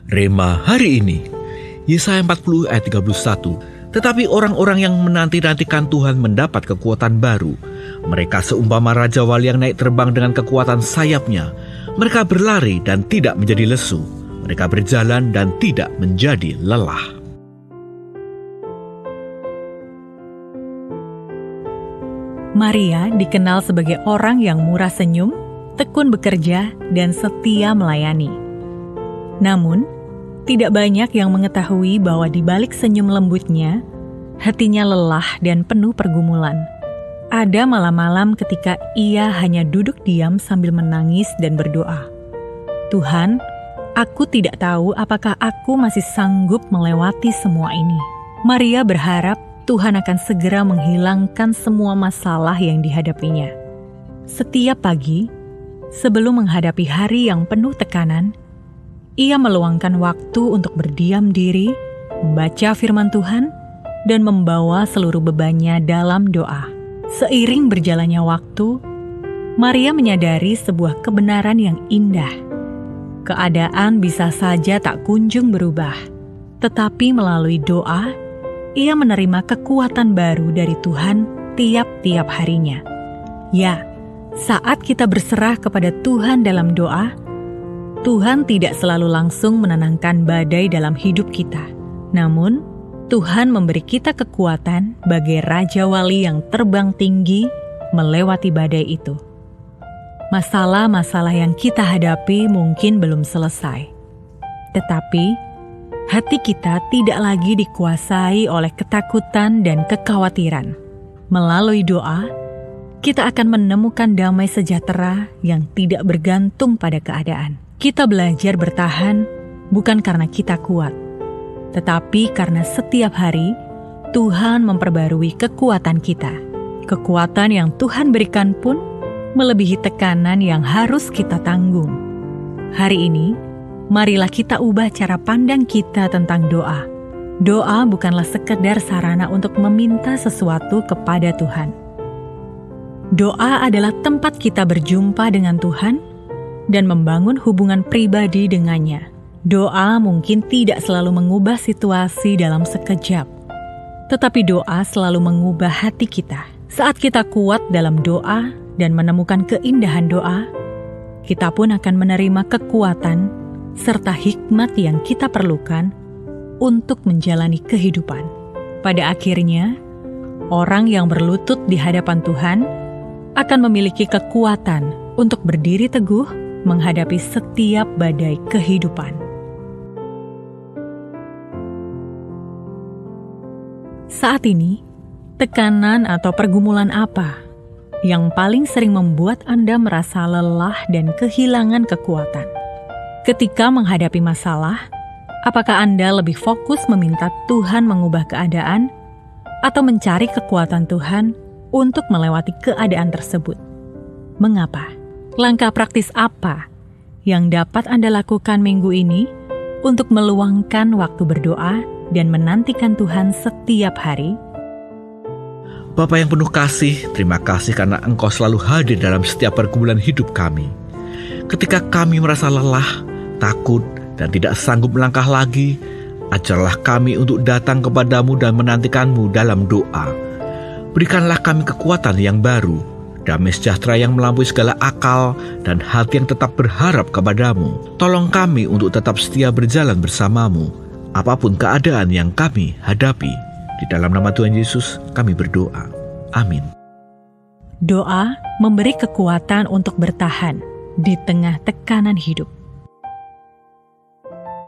Rema hari ini, Yesaya 40 ayat 31. Tetapi orang-orang yang menanti-nantikan Tuhan mendapat kekuatan baru. Mereka seumpama Raja Wali yang naik terbang dengan kekuatan sayapnya. Mereka berlari dan tidak menjadi lesu. Mereka berjalan dan tidak menjadi lelah. Maria dikenal sebagai orang yang murah senyum, tekun bekerja, dan setia melayani. Namun, tidak banyak yang mengetahui bahwa di balik senyum lembutnya, hatinya lelah dan penuh pergumulan. Ada malam-malam ketika ia hanya duduk diam sambil menangis dan berdoa. Tuhan, aku tidak tahu apakah aku masih sanggup melewati semua ini. Maria berharap Tuhan akan segera menghilangkan semua masalah yang dihadapinya. Setiap pagi, sebelum menghadapi hari yang penuh tekanan, ia meluangkan waktu untuk berdiam diri, membaca firman Tuhan, dan membawa seluruh bebannya dalam doa. Seiring berjalannya waktu, Maria menyadari sebuah kebenaran yang indah. Keadaan bisa saja tak kunjung berubah, tetapi melalui doa, ia menerima kekuatan baru dari Tuhan tiap-tiap harinya. Ya, saat kita berserah kepada Tuhan dalam doa, Tuhan tidak selalu langsung menenangkan badai dalam hidup kita. Namun, Tuhan memberi kita kekuatan bagai Raja Wali yang terbang tinggi melewati badai itu. Masalah-masalah yang kita hadapi mungkin belum selesai. Tetapi, hati kita tidak lagi dikuasai oleh ketakutan dan kekhawatiran. Melalui doa, kita akan menemukan damai sejahtera yang tidak bergantung pada keadaan. Kita belajar bertahan bukan karena kita kuat, tetapi karena setiap hari Tuhan memperbarui kekuatan kita. Kekuatan yang Tuhan berikan pun melebihi tekanan yang harus kita tanggung. Hari ini, marilah kita ubah cara pandang kita tentang doa. Doa bukanlah sekedar sarana untuk meminta sesuatu kepada Tuhan. Doa adalah tempat kita berjumpa dengan Tuhan dan membangun hubungan pribadi dengannya. Doa mungkin tidak selalu mengubah situasi dalam sekejap, tetapi doa selalu mengubah hati kita. Saat kita kuat dalam doa dan menemukan keindahan doa, kita pun akan menerima kekuatan serta hikmat yang kita perlukan untuk menjalani kehidupan. Pada akhirnya, orang yang berlutut di hadapan Tuhan akan memiliki kekuatan untuk berdiri teguh menghadapi setiap badai kehidupan. Saat ini, tekanan atau pergumulan apa yang paling sering membuat Anda merasa lelah dan kehilangan kekuatan? Ketika menghadapi masalah, apakah Anda lebih fokus meminta Tuhan mengubah keadaan atau mencari kekuatan Tuhan untuk melewati keadaan tersebut? Mengapa? Langkah praktis apa yang dapat Anda lakukan minggu ini untuk meluangkan waktu berdoa dan menantikan Tuhan setiap hari? Bapa yang penuh kasih, terima kasih karena Engkau selalu hadir dalam setiap pergumulan hidup kami. Ketika kami merasa lelah, takut, dan tidak sanggup melangkah lagi, ajarlah kami untuk datang kepadamu dan menantikanmu dalam doa. Berikanlah kami kekuatan yang baru, damai sejahtera yang melampaui segala akal, dan hati yang tetap berharap kepadamu. Tolong kami untuk tetap setia berjalan bersamamu, apapun keadaan yang kami hadapi. Di dalam nama Tuhan Yesus kami berdoa. Amin. Doa memberi kekuatan untuk bertahan di tengah tekanan hidup.